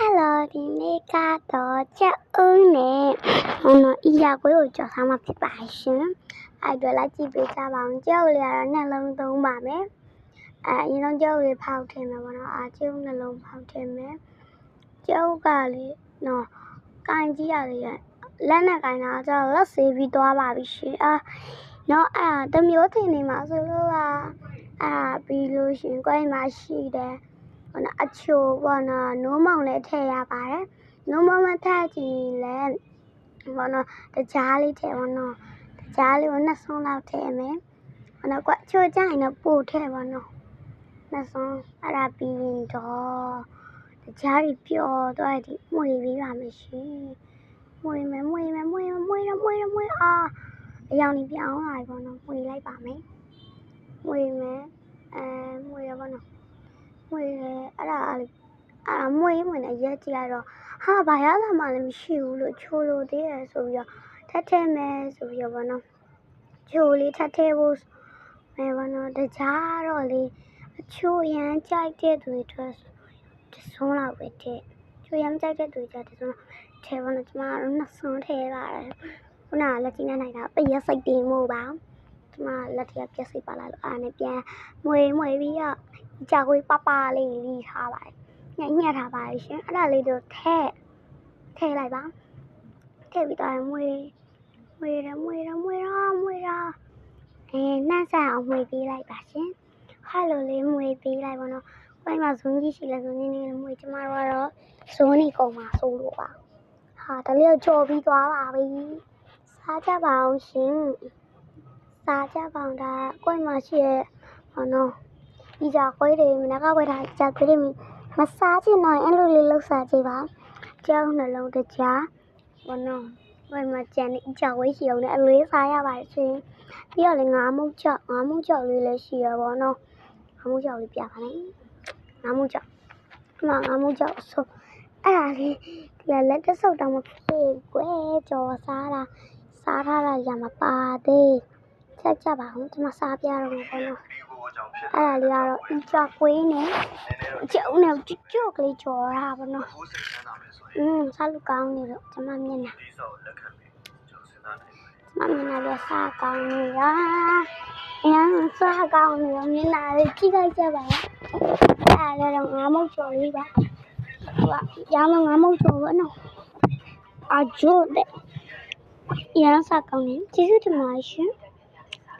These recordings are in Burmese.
Hello ဒီနေ့ကတော့ချက်ဦးနဲ့အီယာကွေးကိုကြော်ထားမှာဖြစ်ပါရှင်။အဲ့တော့လိုက်ကြည့်ပေးကြပါအောင်။ကြောက်လေးကတော့နှလုံးသုံးပါမယ်။အရင်ဆုံးကြောက်လေးဖောက်ထည့်မယ်ပေါ့နော်။ကျုပ်နှလုံးဖောက်ထည့်မယ်။ကြောက်ကလေနော်ကိုင်ကြည့်ရလေလက်နဲ့ကိုင်တာကျတော့လက်ဆေးပြီးသွားပါပြီရှင်။နော်တမျိုးထင်နေမှာဆိုလို့ပြီးလို့ရှင်ကိုယ်မှာရှိတယ်အချိုပေါ့နော်နိုးမောင်လည်းထည့်ရပါတယ်နိုးမောင်မထည့်ချင်လည်းပေါ့နော်တကြားလေးထည့်ပေါ့နော်တကြားလေးကို2ဆွန်းလောက်ထည့်မယ်ပေါ့နော်အချိုကြရင်တော့ပို့ထည့်ပေါ့နော်2ဆွန်းပြီးရင်တော့တကြားကြီးပျော်သွားတယ်မှွေပေးပါမယ်ရှင်မှွေမယ်အရောင်ကြီးပြောင်းလာပြီပေါ့နော်မှွေလိုက်ပါမယ်မှွေမယ်မှွေရပေါ့နော်မှွေလေမှွေနဲ့ရက်ကြည့်ရတော့ဘာရလာမှလည်းမရှိဘူးလို့ချိုးလို့သေးတယ်ဆိုပြီးတော့ထပ်ထည့်မယ်ဆိုပြီးတော့ပေါ့နော်ချိုးလေးထပ်ထည့်ဖို့မယ်ပေါ့နော်တကြားတော့လေအချိုးရမ်းကြိုက်တဲ့သူတွေထွက်ဆွန်းလောက်ပဲထည့်ချိုးရမ်းကြိုက်တဲ့သူတွေထည့်ပေါ့နော်ကျမတို့2ဆွန်းထည့်ပါတယ်ခုနကလက်ကြီးနဲ့နိုင်တာပိတ်ရစိတ်တင်မှုပါကျမလက်ထက်ပြက်စိတ်ပါလာလို့နဲ့ပြန်မွေပြီးတော့ကြာခွေးပပလေးလီထားပါတယ်ညှက်ထားပါတယ်ရှင်အဲ့ဒါလေးတို့ထည့်လိုက်ပါထည့်ပြီးတော့မွေတာနှမ်းဆန်အောင်မွေပေးလိုက်ပါရှင်ခါလိုလေးမွေပေးလိုက်ပါတော့ဘိုင်းမှာဇွန်းကြီးရှိလဲဇွန်းကြီးလေးမွေကျမတို့ကတော့ဇွန်းနေကုန်မှာစိုးလို့ပါဒါလေးကြော်ပြီးသွားပါပြီစားကြပါအောင်ရှင်စားကြပါအောင်ဒါကိုယ်မှာရှိရဲ့နော်ဒီကြခွေးတွေမနက်ကဝယ်ထားကြခွေးတွေမစားချင်တော့အဲ့လိုလေးလှုပ်စားကြပါကြောက်နှလုံးတကြားဘောနော်ဝယ်မှာကြံနေကြခွေးရှိအောင်လည်းအလေးစားရပါတယ်ရှင်ပြီးတော့လေငါးမုတ်ကြောက်လေးလည်းရှိရပါတော့ငါးမုတ်ကြောက်လေးပြပါမယ်ငါးမုတ်ကြောက်ဆိုအဲ့ဒါလေးဒီလက်တဆုပ်တောင်မဖြစ်ကွယ်ကြော်စားထားတာရမှာပါသေးချက်ကြပါဦးကျွန်မစားပြတော့မယ်ပေါ့နော်အဲ့ဒါလေးကတော့အီချာကွေးနဲ့ကျုပ်နဲ့ကျုပ်ကလေးကြော်တာပေါ့နော်စားလို့ကောင်းနေတော့ကျွန်မမျက်နှာလည်းစားကောင်းနေတာစားကောင်းနေတော့မျက်နှာလေးကြည့်လိုက်ကြပါဦးအဲ့ဒါလည်းငါးမုတ်ကြော်လေးပါရောင်းငါးမုတ်ကြော်ပေါ့နော်ကျို့တဲ့ရမ်းစားကောင်းနေကျေးဇူးတင်ပါတယ်ရှင်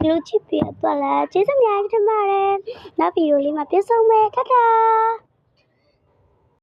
ဒီလိုချစ်ပြီးတော့လည်းကျေးဇူးများတင်ပါတယ်နောက်ဗီဒီယိုလေးမှာပြန်ဆုံမယ်ထပ်